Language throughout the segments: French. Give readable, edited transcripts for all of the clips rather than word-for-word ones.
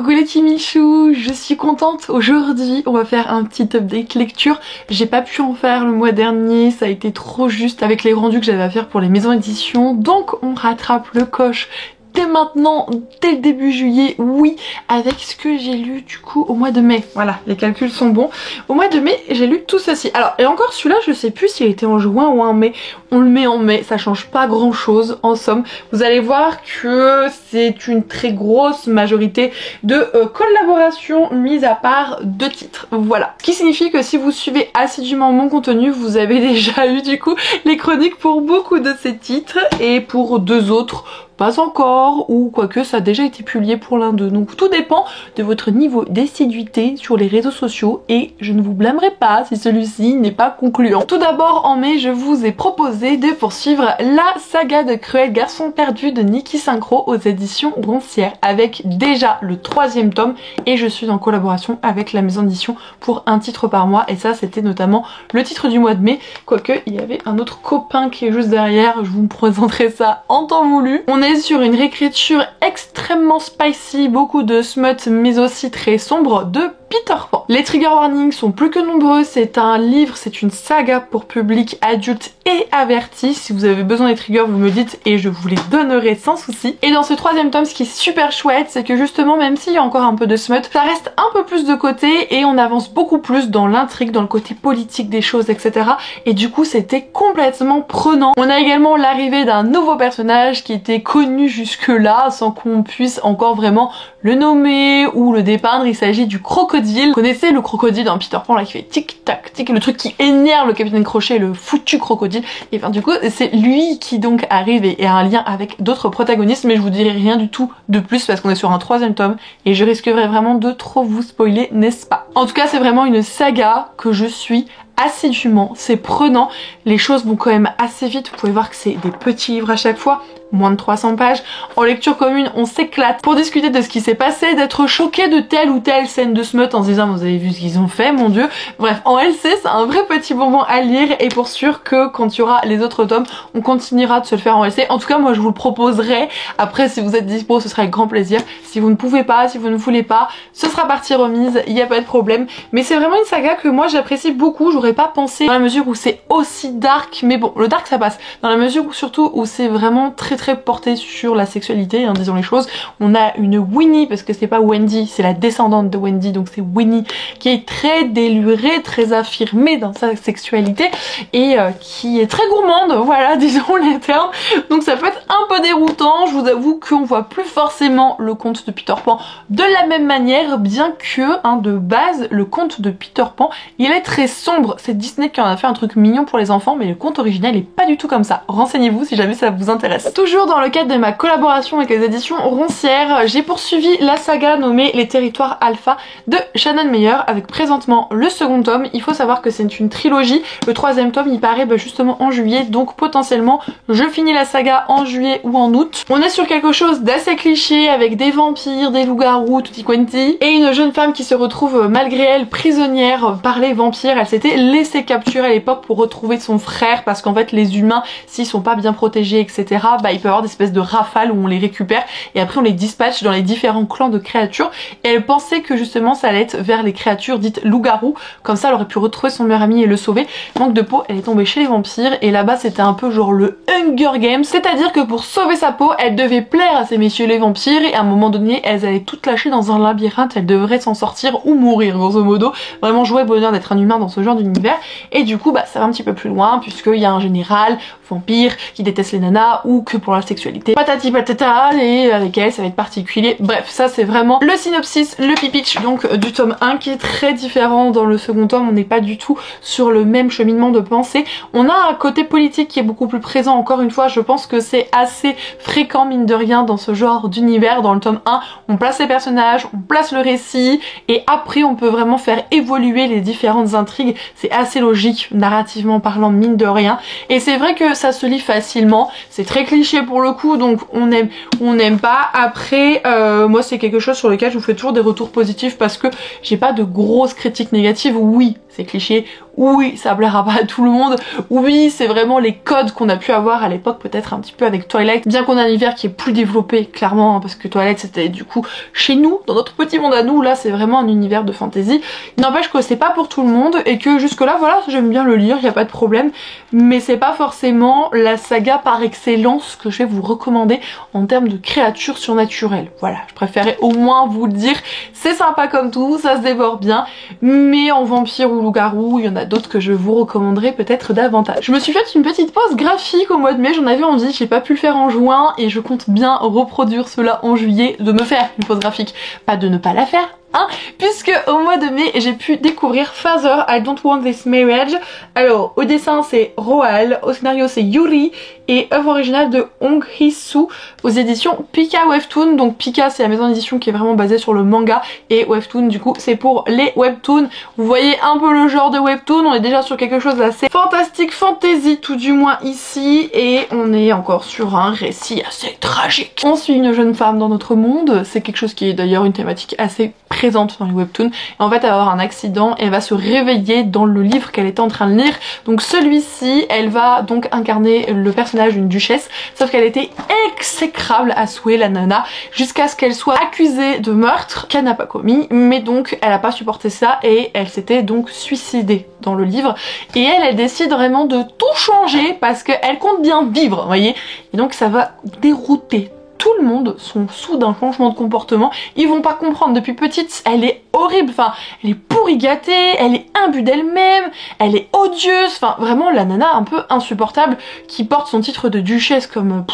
Coucou les petits michous, je suis contente. Aujourd'hui on va faire un petit update lecture. J'ai pas pu en faire le mois dernier, ça a été trop juste avec les rendus que j'avais à faire pour les maisons d'édition. Donc on rattrape le coche dès maintenant, dès le début juillet, oui, avec ce que j'ai lu du coup au mois de mai. Voilà, les calculs sont bons. Au mois de mai, j'ai lu tout ceci. Alors, et encore celui-là, je sais plus s'il était en juin ou en mai. On le met en mai, ça change pas grand chose en somme. Vous allez voir que c'est une très grosse majorité de collaborations, mis à part 2 titres. Voilà. Ce qui signifie que si vous suivez assidûment mon contenu, vous avez déjà eu du coup les chroniques pour beaucoup de ces titres et pour 2 autres, pas encore, ou quoique ça a déjà été publié pour l'un d'eux. Donc tout dépend de votre niveau d'assiduité sur les réseaux sociaux et je ne vous blâmerai pas si celui-ci n'est pas concluant. Tout d'abord en mai, je vous ai proposé de poursuivre la saga de Cruel Garçon Perdu de Niki Synchro aux éditions Roncière avec déjà le 3e tome et je suis en collaboration avec la maison d'édition pour un titre par mois et ça c'était notamment le titre du mois de mai, quoique il y avait un autre copain qui est juste derrière, je vous présenterai ça en temps voulu. On est sur une réécriture extrêmement spicy, beaucoup de smut mais aussi très sombre de Peter Pan. Les trigger warnings sont plus que nombreux, c'est un livre, c'est une saga pour public adulte et averti. Si vous avez besoin des triggers, vous me dites et je vous les donnerai sans souci. Et dans ce 3e tome, ce qui est super chouette, c'est que justement, même s'il y a encore un peu de smut, ça reste un peu plus de côté et on avance beaucoup plus dans l'intrigue, dans le côté politique des choses, etc. Et du coup, c'était complètement prenant. On a également l'arrivée d'un nouveau personnage qui était connu jusque-là, sans qu'on puisse encore vraiment le nommer ou le dépeindre. Il s'agit du crocodile. Vous connaissez le crocodile dans Peter Pan là qui fait tic tac tic, le truc qui énerve le capitaine Crochet, le foutu crocodile. Et enfin du coup c'est lui qui donc arrive et a un lien avec d'autres protagonistes, mais je vous dirai rien du tout de plus parce qu'on est sur un 3e tome et je risquerais vraiment de trop vous spoiler, n'est-ce pas? En tout cas c'est vraiment une saga que je suis assidûment, c'est prenant, les choses vont quand même assez vite, vous pouvez voir que c'est des petits livres à chaque fois, moins de 300 pages. En lecture commune, on s'éclate pour discuter de ce qui s'est passé, d'être choqué de telle ou telle scène de smut en se disant vous avez vu ce qu'ils ont fait, mon dieu. Bref, en LC, c'est un vrai petit bonbon à lire et pour sûr que quand il y aura les autres tomes, on continuera de se le faire en LC. En tout cas, moi je vous le proposerai. Après, si vous êtes dispo, ce sera avec grand plaisir. Si vous ne pouvez pas, si vous ne voulez pas, ce sera partie remise, il n'y a pas de problème. Mais c'est vraiment une saga que moi j'apprécie beaucoup. J'aurais pas pensé dans la mesure où c'est aussi dark, mais bon, le dark ça passe. Dans la mesure où surtout où c'est vraiment très porté sur la sexualité, hein, disons les choses. On a une Winnie, parce que c'est pas Wendy, c'est la descendante de Wendy, donc c'est Winnie, qui est très délurée, très affirmée dans sa sexualité et qui est très gourmande, voilà, disons les termes. Donc ça peut être un peu déroutant, je vous avoue qu'on voit plus forcément le conte de Peter Pan de la même manière, bien que, hein, de base, le conte de Peter Pan, il est très sombre. C'est Disney qui en a fait un truc mignon pour les enfants, mais le conte original est pas du tout comme ça. Renseignez-vous si jamais ça vous intéresse. Toujours dans le cadre de ma collaboration avec les éditions Roncière, j'ai poursuivi la saga nommée Les Territoires Alpha de Shannon Meyer avec présentement le 2e tome. Il faut savoir que c'est une trilogie. Le 3e tome il paraît justement en juillet, donc potentiellement je finis la saga en juillet ou en août. On est sur quelque chose d'assez cliché avec des vampires, des loups-garous, tutti quanti, et une jeune femme qui se retrouve malgré elle prisonnière par les vampires. Elle s'était laissée capturer à l'époque pour retrouver son frère parce qu'en fait les humains, s'ils sont pas bien protégés, etc., il peut y avoir des espèces de rafales où on les récupère et après on les dispatche dans les différents clans de créatures et elle pensait que justement ça allait être vers les créatures dites loups-garous, comme ça elle aurait pu retrouver son meilleur ami et le sauver. Manque de peau, elle est tombée chez les vampires et là-bas c'était un peu genre le Hunger Games, c'est-à-dire que pour sauver sa peau elle devait plaire à ces messieurs les vampires et à un moment donné elles allaient toutes lâcher dans un labyrinthe, elle devrait s'en sortir ou mourir grosso modo. Vraiment jouer bonheur d'être un humain dans ce genre d'univers et du coup ça va un petit peu plus loin puisqu'il y a un général vampire qui déteste les nanas ou que pour la sexualité patati patata et avec elle ça va être particulier. Bref, ça c'est vraiment le synopsis, le pitch donc du tome 1 qui est très différent. Dans le 2e tome on n'est pas du tout sur le même cheminement de pensée. On a un côté politique qui est beaucoup plus présent, encore une fois je pense que c'est assez fréquent mine de rien dans ce genre d'univers. Dans le tome 1 on place les personnages, on place le récit et après on peut vraiment faire évoluer les différentes intrigues. C'est assez logique narrativement parlant mine de rien et c'est vrai que ça se lit facilement. C'est très cliché pour le coup donc on aime ou on n'aime pas. Après moi c'est quelque chose sur lequel je vous fais toujours des retours positifs parce que j'ai pas de grosses critiques négatives. Oui c'est cliché, oui, ça plaira pas à tout le monde, oui, c'est vraiment les codes qu'on a pu avoir à l'époque, peut-être un petit peu avec Twilight, bien qu'on a un univers qui est plus développé, clairement, hein, parce que Twilight c'était du coup chez nous, dans notre petit monde à nous, là c'est vraiment un univers de fantasy. Il n'empêche que c'est pas pour tout le monde, et que jusque là, voilà, j'aime bien le lire, y a pas de problème, mais c'est pas forcément la saga par excellence que je vais vous recommander en termes de créatures surnaturelles. Voilà, je préférais au moins vous le dire, c'est sympa comme tout, ça se dévore bien, mais en vampire ou loup-garou, il y en a d'autres que je vous recommanderais peut-être davantage. Je me suis fait une petite pause graphique au mois de mai, j'en avais envie, j'ai pas pu le faire en juin et je compte bien reproduire cela en juillet, de me faire une pause graphique, pas de ne pas la faire, hein, puisque au mois de mai j'ai pu découvrir Father, I Don't Want This Marriage. Alors au dessin c'est Roal, au scénario c'est Yuri et œuvre originale de Hong Hee-soo aux éditions Pika Webtoon. Donc Pika c'est la maison d'édition qui est vraiment basée sur le manga et Webtoon du coup c'est pour les webtoons. Vous voyez un peu le genre de webtoon, on est déjà sur quelque chose d'assez fantastique, fantasy tout du moins ici, et on est encore sur un récit assez tragique. On suit une jeune femme dans notre monde, c'est quelque chose qui est d'ailleurs une thématique assez présente dans les webtoons, et en fait elle va avoir un accident et elle va se réveiller dans le livre qu'elle était en train de lire. Donc celui-ci, elle va donc incarner le personnage d'une duchesse, sauf qu'elle était exécrable à souhait la nana, jusqu'à ce qu'elle soit accusée de meurtre qu'elle n'a pas commis, mais donc elle a pas supporté ça et elle s'était donc suicidée dans le livre, et elle décide vraiment de tout changer parce qu'elle compte bien vivre, vous voyez, et donc ça va dérouter tout le monde, son soudain changement de comportement, ils vont pas comprendre. Depuis petite, elle est horrible, enfin, elle est pourri gâtée, elle est imbue d'elle-même, elle est odieuse, enfin, vraiment la nana un peu insupportable qui porte son titre de duchesse comme...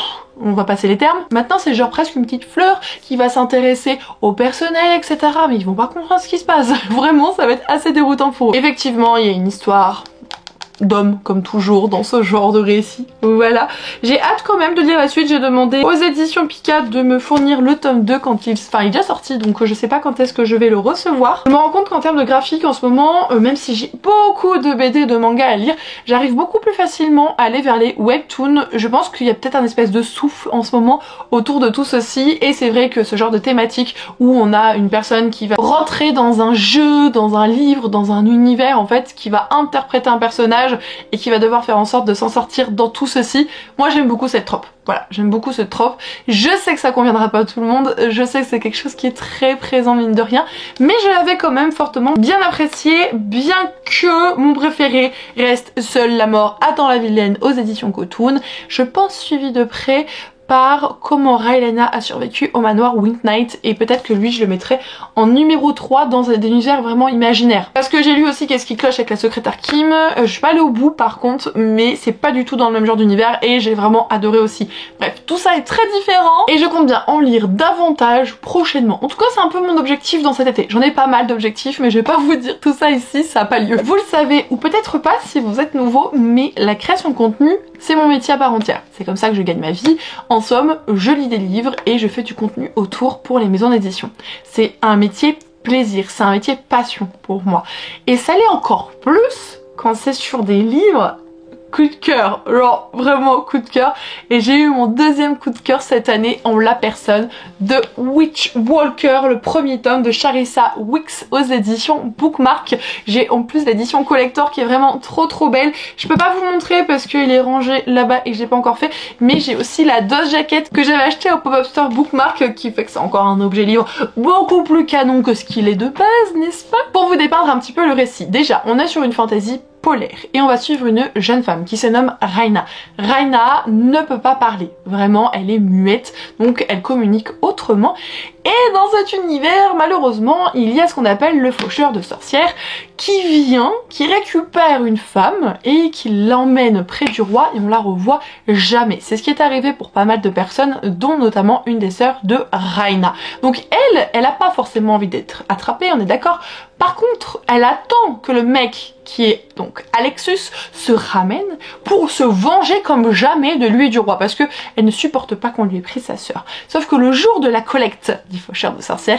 on va passer les termes. Maintenant c'est genre presque une petite fleur qui va s'intéresser au personnel, etc. Mais ils vont pas comprendre ce qui se passe. Vraiment, ça va être assez déroutant pour eux. Effectivement, il y a une histoire d'homme comme toujours dans ce genre de récit. Voilà, j'ai hâte quand même de lire la suite. J'ai demandé aux éditions Pika de me fournir le tome 2 quand il est déjà sorti, donc je sais pas quand est-ce que je vais le recevoir. Je me rends compte qu'en termes de graphique en ce moment, même si j'ai beaucoup de BD, de manga à lire, j'arrive beaucoup plus facilement à aller vers les webtoons. Je pense qu'il y a peut-être un espèce de souffle en ce moment autour de tout ceci, et c'est vrai que ce genre de thématique où on a une personne qui va rentrer dans un jeu, dans un livre, dans un univers en fait, qui va interpréter un personnage et qui va devoir faire en sorte de s'en sortir dans tout ceci. Moi j'aime beaucoup cette trope. Voilà, j'aime beaucoup cette trope. Je sais que ça conviendra pas à tout le monde, je sais que c'est quelque chose qui est très présent mine de rien, mais je l'avais quand même fortement bien apprécié, bien que mon préféré reste Seule la mort attend la vilaine aux éditions Cotoon. Je pense suivi de près par Comment Rylena a survécu au manoir Winknight, et peut-être que lui je le mettrais en numéro 3 dans des univers vraiment imaginaires. Parce que j'ai lu aussi Qu'est-ce qui cloche avec la secrétaire Kim, je suis pas allée au bout par contre, mais c'est pas du tout dans le même genre d'univers et j'ai vraiment adoré aussi. Bref, tout ça est très différent et je compte bien en lire davantage prochainement. En tout cas c'est un peu mon objectif dans cet été. J'en ai pas mal d'objectifs mais je vais pas vous dire tout ça ici, ça a pas lieu. Vous le savez ou peut-être pas si vous êtes nouveau, mais la création de contenu c'est mon métier à part entière. C'est comme ça que je gagne ma vie. En somme, je lis des livres et je fais du contenu autour pour les maisons d'édition. C'est un métier plaisir, c'est un métier passion pour moi. Et ça l'est encore plus quand c'est sur des livres coup de cœur, genre vraiment coup de cœur. Et j'ai eu mon deuxième coup de cœur cette année en la personne de Witch Walker, le premier tome de Charissa Wicks aux éditions Bookmark. J'ai en plus l'édition collector qui est vraiment trop belle. Je peux pas vous montrer parce qu'il est rangé là-bas et que j'ai pas encore fait, mais j'ai aussi la dose jaquette que j'avais acheté au pop-up store Bookmark, qui fait que c'est encore un objet livre beaucoup plus canon que ce qu'il est de base, n'est-ce pas? Pour vous dépeindre un petit peu le récit, déjà on est sur une fantasy polaire et on va suivre une jeune femme qui se nomme Raina. Raina ne peut pas parler, vraiment elle est muette, donc elle communique autrement. Et dans cet univers, malheureusement, il y a ce qu'on appelle le faucheur de sorcières qui vient, qui récupère une femme et qui l'emmène près du roi et on la revoit jamais. C'est ce qui est arrivé pour pas mal de personnes, dont notamment une des sœurs de Raina. Donc elle a pas forcément envie d'être attrapée, on est d'accord. Par contre, elle attend que le mec qui est donc Alexus se ramène pour se venger comme jamais de lui et du roi, parce que elle ne supporte pas qu'on lui ait pris sa sœur. Sauf que le jour de la collecte du faucheur de sorcières,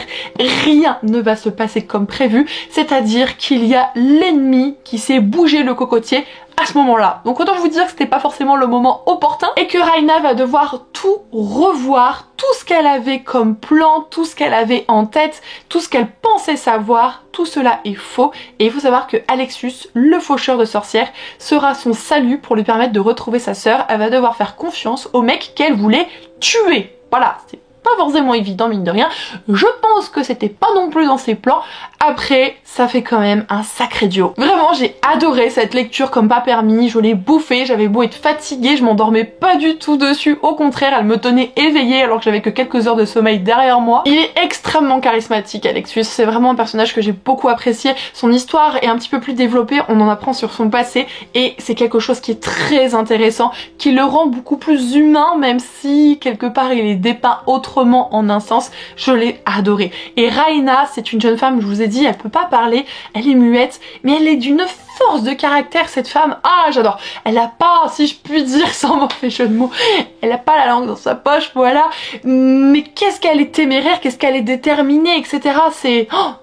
rien ne va se passer comme prévu, c'est-à-dire qu'il y a l'ennemi qui s'est bougé le cocotier à ce moment-là. Donc autant vous dire que c'était pas forcément le moment opportun et que Raina va devoir tout revoir, tout ce qu'elle avait comme plan, tout ce qu'elle avait en tête, tout ce qu'elle pensait savoir, tout cela est faux. Et il faut savoir que Alexus, le faucheur de sorcières, sera son salut pour lui permettre de retrouver sa sœur. Elle va devoir faire confiance au mec qu'elle voulait tuer. Voilà, c'est pas forcément évident mine de rien. Je pense que c'était pas non plus dans ses plans. Après, ça fait quand même un sacré duo. Vraiment, j'ai adoré cette lecture comme pas permis. Je l'ai bouffée, j'avais beau être fatiguée, je m'endormais pas du tout dessus. Au contraire, elle me tenait éveillée alors que j'avais que quelques heures de sommeil derrière moi. Il est extrêmement charismatique, Alexus. C'est vraiment un personnage que j'ai beaucoup apprécié. Son histoire est un petit peu plus développée, on en apprend sur son passé et c'est quelque chose qui est très intéressant, qui le rend beaucoup plus humain, même si quelque part il est dépeint autrement en un sens. Je l'ai adoré. Et Raina, c'est une jeune femme, je vous ai dit, elle peut pas parler, elle est muette, mais elle est d'une force de caractère, cette femme. Ah, j'adore. Elle a pas, si je puis dire, sans mauvais jeu de mots, elle a pas la langue dans sa poche, voilà. Mais qu'est-ce qu'elle est téméraire, qu'est-ce qu'elle est déterminée, etc.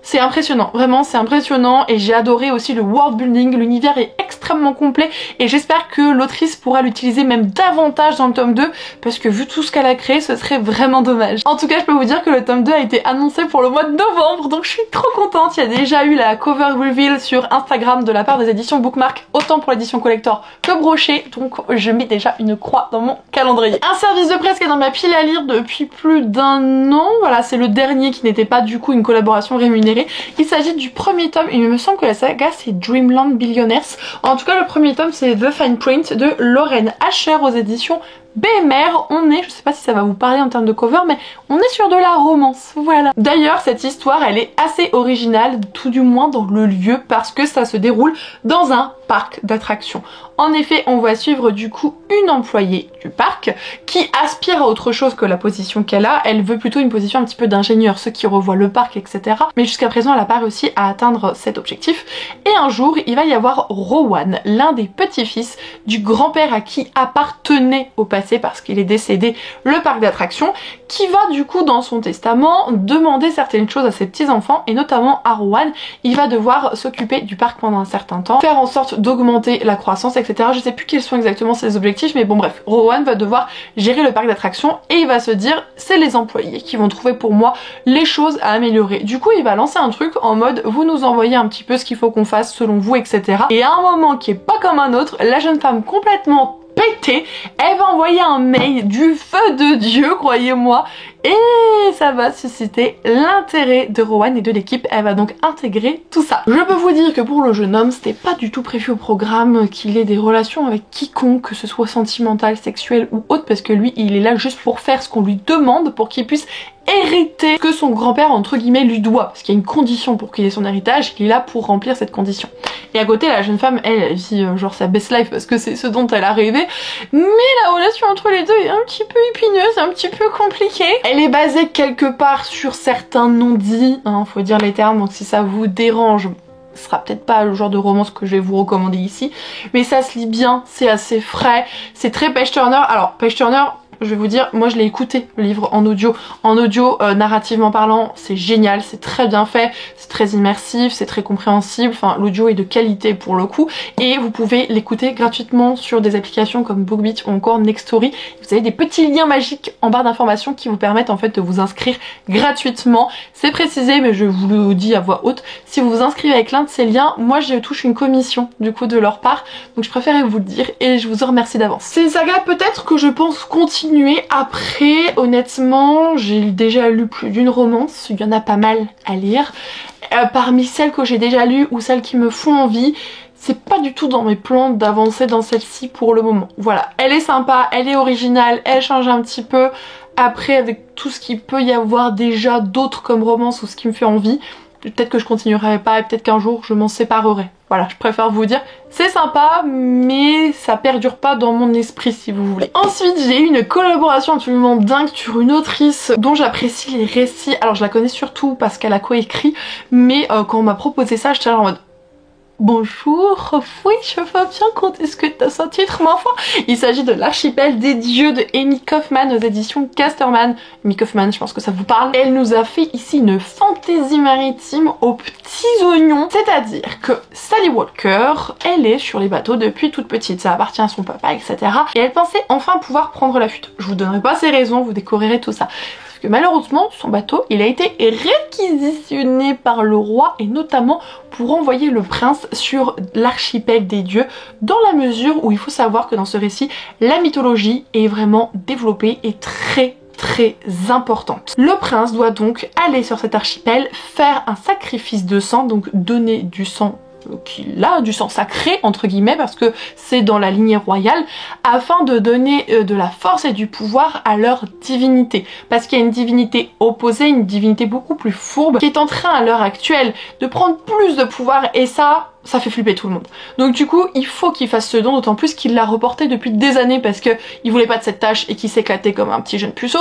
C'est impressionnant. Vraiment, c'est impressionnant. Et j'ai adoré aussi le world building. L'univers est extrêmement complet. Et j'espère que l'autrice pourra l'utiliser même davantage dans le tome 2. Parce que vu tout ce qu'elle a créé, ce serait vraiment dommage. En tout cas, je peux vous dire que le tome 2 a été annoncé pour le mois de novembre. Donc je suis trop contente. Il y a déjà eu la cover reveal sur Instagram de la part des éditions Bookmark, autant pour l'édition collector que brochée, donc je mets déjà une croix dans mon calendrier. Un service de presse qui est dans ma pile à lire depuis plus d'1 an, voilà, c'est le dernier qui n'était pas du coup une collaboration rémunérée. Il s'agit du premier tome, il me semble que la saga c'est Dreamland Billionaires. En tout cas le premier tome c'est The Fine Print de Lauren Asher aux éditions BMR. On est, je sais pas si ça va vous parler en termes de cover, mais on est sur de la romance, voilà. D'ailleurs, cette histoire, elle est assez originale, tout du moins dans le lieu, parce que ça se déroule dans un parc d'attractions. En effet, on va suivre du coup une employée du parc qui aspire à autre chose que la position qu'elle a. Elle veut plutôt une position un petit peu d'ingénieur, ceux qui revoient le parc, etc. Mais jusqu'à présent, elle n'a pas réussi à atteindre cet objectif. Et un jour, il va y avoir Rowan, l'un des petits-fils du grand-père à qui appartenait au passé, parce qu'il est décédé, le parc d'attractions, qui va du coup dans son testament demander certaines choses à ses petits-enfants, et notamment à Rowan. Il va devoir s'occuper du parc pendant un certain temps, faire en sorte d'augmenter la croissance, etc. Je sais plus quels sont exactement ses objectifs, mais bon bref, Rowan va devoir gérer le parc d'attractions et il va se dire c'est les employés qui vont trouver pour moi les choses à améliorer. Du coup il va lancer un truc en mode vous nous envoyez un petit peu ce qu'il faut qu'on fasse selon vous, etc. Et à un moment qui est pas comme un autre, la jeune femme complètement pétée, elle va envoyer un mail du feu de Dieu, croyez-moi, et ça va susciter l'intérêt de Rowan et de l'équipe. Elle va donc intégrer tout ça. Je peux vous dire que pour le jeune homme, c'était pas du tout prévu au programme qu'il ait des relations avec quiconque, que ce soit sentimental, sexuel ou autre, parce que lui, il est là juste pour faire ce qu'on lui demande, pour qu'il puisse hériter ce que son grand-père entre guillemets lui doit, parce qu'il y a une condition pour qu'il ait son héritage, il est là pour remplir cette condition. Et à côté la jeune femme elle vit genre sa best life parce que c'est ce dont elle a rêvé, mais la relation entre les deux est un petit peu épineuse, un petit peu compliquée. Elle est basée quelque part sur certains non-dits, hein, faut dire les termes, donc si ça vous dérange, ce sera peut-être pas le genre de romance que je vais vous recommander ici, mais ça se lit bien, c'est assez frais, c'est très page turner. Alors page turner, je vais vous dire, moi je l'ai écouté le livre en audio. En audio, narrativement parlant, c'est génial, c'est très bien fait, c'est très immersif, c'est très compréhensible, enfin l'audio est de qualité pour le coup. Et vous pouvez l'écouter gratuitement sur des applications comme BookBeat ou encore Nextory. Vous avez des petits liens magiques en barre d'informations qui vous permettent en fait de vous inscrire gratuitement. C'est précisé mais je vous le dis à voix haute, si vous vous inscrivez avec l'un de ces liens, moi je touche une commission du coup de leur part. Donc je préférais vous le dire et je vous en remercie d'avance. C'est une saga peut-être que je pense continuer. Après, honnêtement, j'ai déjà lu plus d'une romance, il y en a pas mal à lire. Parmi celles que j'ai déjà lues ou celles qui me font envie, c'est pas du tout dans mes plans d'avancer dans celle-ci pour le moment. Voilà, elle est sympa, elle est originale, elle change un petit peu. Après, avec tout ce qu'il peut y avoir déjà d'autres comme romance ou ce qui me fait envie, peut-être que je continuerai pas et peut-être qu'un jour je m'en séparerai. Voilà, je préfère vous dire, c'est sympa, mais ça perdure pas dans mon esprit si vous voulez. Ensuite, j'ai eu une collaboration absolument dingue sur une autrice dont j'apprécie les récits. Alors je la connais surtout parce qu'elle a coécrit, mais quand on m'a proposé ça, j'étais en mode Bonjour, oui, je vois bien quand est-ce que t'as ce titre, ma foi. Il s'agit de l'archipel des dieux de Amy Kaufman aux éditions Casterman. Amy Kaufman, je pense que ça vous parle. Elle nous a fait ici une fantaisie maritime aux petits oignons. C'est-à-dire que Sally Walker, elle est sur les bateaux depuis toute petite. Ça appartient à son papa, etc. Et elle pensait enfin pouvoir prendre la fuite. Je vous donnerai pas ses raisons, vous découvrirez tout ça. Que malheureusement son bateau il a été réquisitionné par le roi et notamment pour envoyer le prince sur l'archipel des dieux, dans la mesure où il faut savoir que dans ce récit la mythologie est vraiment développée et très importante. Le prince doit donc aller sur cet archipel, faire un sacrifice de sang, donc donner du sang qu'il a, du sang sacré entre guillemets, parce que c'est dans la lignée royale, afin de donner de la force et du pouvoir à leur divinité, parce qu'il y a une divinité opposée, une divinité beaucoup plus fourbe, qui est en train à l'heure actuelle de prendre plus de pouvoir, et ça fait flipper tout le monde. Donc du coup, il faut qu'il fasse ce don, d'autant plus qu'il l'a reporté depuis des années parce que il voulait pas de cette tâche et qu'il s'éclatait comme un petit jeune puceau.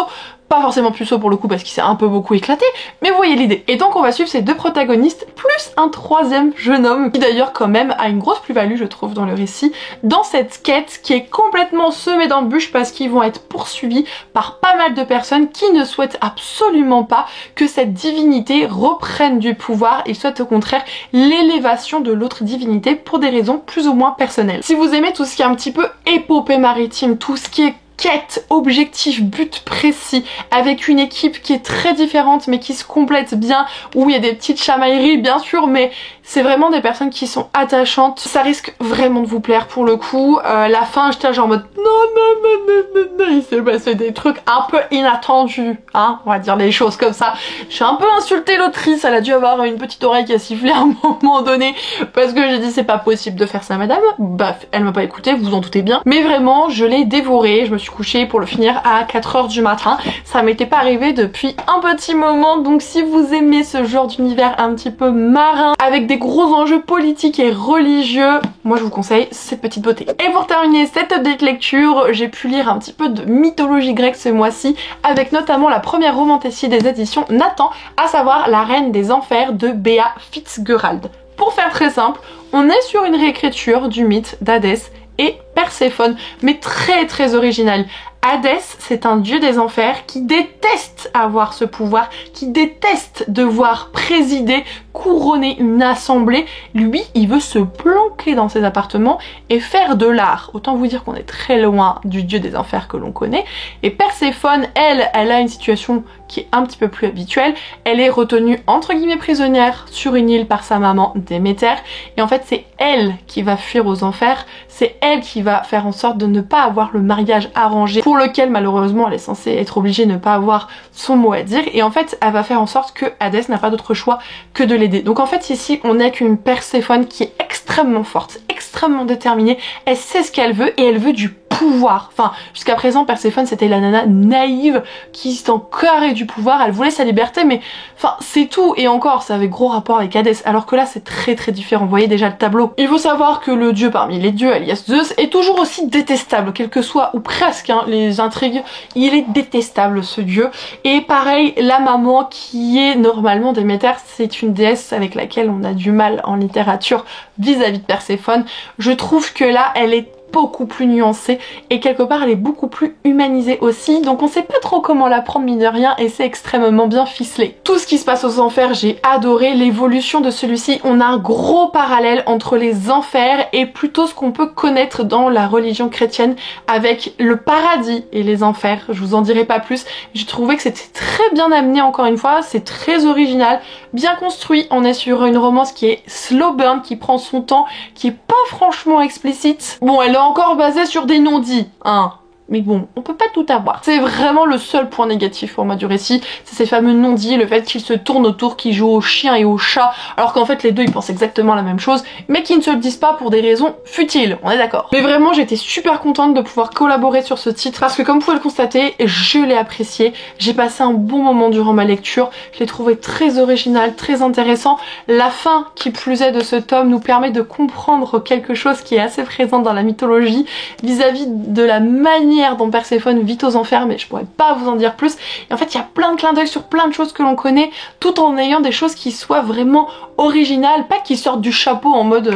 Pas forcément puceau pour le coup parce qu'il s'est un peu beaucoup éclaté, mais vous voyez l'idée. Et donc on va suivre ces deux protagonistes, plus un troisième jeune homme, qui d'ailleurs quand même a une grosse plus-value je trouve dans le récit, dans cette quête qui est complètement semée d'embûches parce qu'ils vont être poursuivis par pas mal de personnes qui ne souhaitent absolument pas que cette divinité reprenne du pouvoir, ils souhaitent au contraire l'élévation de l'autre divinité pour des raisons plus ou moins personnelles. Si vous aimez tout ce qui est un petit peu épopée maritime, tout ce qui est quête, objectif, but précis, avec une équipe qui est très différente mais qui se complète bien, où il y a des petites chamailleries bien sûr, mais c'est vraiment des personnes qui sont attachantes, ça risque vraiment de vous plaire pour le coup. La fin j'étais genre en mode non, il s'est passé des trucs un peu inattendus, hein, on va dire les choses comme ça. J'ai un peu insulté l'autrice, elle a dû avoir une petite oreille qui a sifflé à un moment donné, parce que j'ai dit c'est pas possible de faire ça madame, bah elle m'a pas écouté, vous vous en doutez bien, mais vraiment je l'ai dévoré, je me suis couchée pour le finir à 4 h du matin, ça m'était pas arrivé depuis un petit moment, donc si vous aimez ce genre d'univers un petit peu marin, avec des gros enjeux politiques et religieux, moi je vous conseille cette petite beauté. Et pour terminer cette update lecture, j'ai pu lire un petit peu de mythologie grecque ce mois-ci, avec notamment la première romantessie des éditions Nathan, à savoir La Reine des Enfers de Bea Fitzgerald. Pour faire très simple, on est sur une réécriture du mythe d'Hadès et Perséphone, mais très original. Hadès, c'est un dieu des enfers qui déteste avoir ce pouvoir, qui déteste devoir présider, couronner une assemblée. Lui, il veut se planquer dans ses appartements et faire de l'art. Autant vous dire qu'on est très loin du dieu des enfers que l'on connaît. Et Perséphone, elle a une situation qui est un petit peu plus habituelle. Elle est retenue entre guillemets prisonnière sur une île par sa maman Déméter. Et en fait, c'est elle qui va fuir aux enfers. C'est elle qui va faire en sorte de ne pas avoir le mariage arrangé, pour lequel malheureusement elle est censée être obligée de ne pas avoir son mot à dire, et en fait elle va faire en sorte que Hadès n'a pas d'autre choix que de l'aider. Donc en fait ici on n'est qu'une Perséphone qui est extrêmement forte, extrêmement déterminée, elle sait ce qu'elle veut et elle veut du pouvoir. Enfin, jusqu'à présent, Perséphone, c'était la nana naïve qui s'en carrait du pouvoir, elle voulait sa liberté, mais enfin, c'est tout. Et encore, ça avait gros rapport avec Hadès, alors que là, c'est très différent. Vous voyez déjà le tableau. Il faut savoir que le dieu parmi les dieux, alias Zeus, est toujours aussi détestable, quel que soit, ou presque, hein, les intrigues, il est détestable, ce dieu. Et pareil, la maman, qui est normalement Déméter, c'est une déesse avec laquelle on a du mal en littérature vis-à-vis de Perséphone. Je trouve que là, elle est beaucoup plus nuancée et quelque part elle est beaucoup plus humanisée aussi, donc on sait pas trop comment la prendre mine de rien et c'est extrêmement bien ficelé. Tout ce qui se passe aux enfers, j'ai adoré l'évolution de celui-ci. On a un gros parallèle entre les enfers et plutôt ce qu'on peut connaître dans la religion chrétienne avec le paradis et les enfers. Je vous en dirai pas plus, j'ai trouvé que c'était très bien amené, encore une fois, c'est très original, bien construit. On est sur une romance qui est slow burn, qui prend son temps, qui est pas franchement explicite. Bon, elle est encore basée sur des non-dits, hein. Mais bon, on peut pas tout avoir. C'est vraiment le seul point négatif pour moi du récit, c'est ces fameux non-dits, le fait qu'ils se tournent autour, qu'ils jouent au chien et au chat, alors qu'en fait les deux ils pensent exactement la même chose, mais qu'ils ne se le disent pas pour des raisons futiles, on est d'accord. Mais vraiment j'étais super contente de pouvoir collaborer sur ce titre, parce que comme vous pouvez le constater, je l'ai apprécié, j'ai passé un bon moment durant ma lecture, je l'ai trouvé très original, très intéressant. La fin qui plus est de ce tome nous permet de comprendre quelque chose qui est assez présent dans la mythologie, vis-à-vis de la manière manière dont Perséphone vit aux enfers, mais je pourrais pas vous en dire plus. Et en fait, il y a plein de clins d'œil sur plein de choses que l'on connaît, tout en ayant des choses qui soient vraiment originales, pas qui sortent du chapeau en mode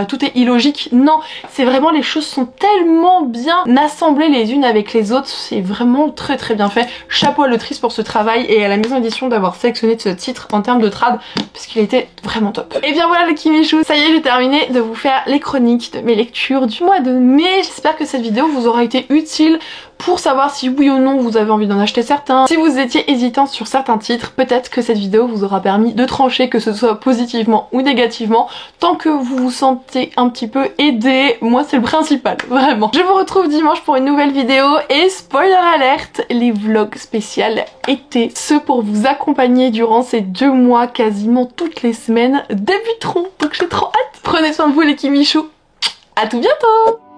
tout est illogique. Non, c'est vraiment, les choses sont tellement bien assemblées les unes avec les autres, c'est vraiment très très bien fait. Chapeau à l'autrice pour ce travail et à la maison d'édition d'avoir sélectionné ce titre en termes de trad, parce qu'il était vraiment top. Et bien voilà les Kimichou, ça y est, j'ai terminé de vous faire les chroniques de mes lectures du mois de mai. J'espère que cette vidéo vous aura été utile pour savoir si oui ou non vous avez envie d'en acheter certains. Si vous étiez hésitant sur certains titres, peut-être que cette vidéo vous aura permis de trancher, que ce soit positivement ou négativement. Tant que vous vous sentez un petit peu aidé, moi c'est le principal, vraiment. Je vous retrouve dimanche pour une nouvelle vidéo et spoiler alerte, les vlogs spéciales été, ceux pour vous accompagner durant ces 2 mois quasiment toutes les semaines débuteront, donc j'ai trop hâte. Prenez soin de vous les Kimichou, à tout bientôt.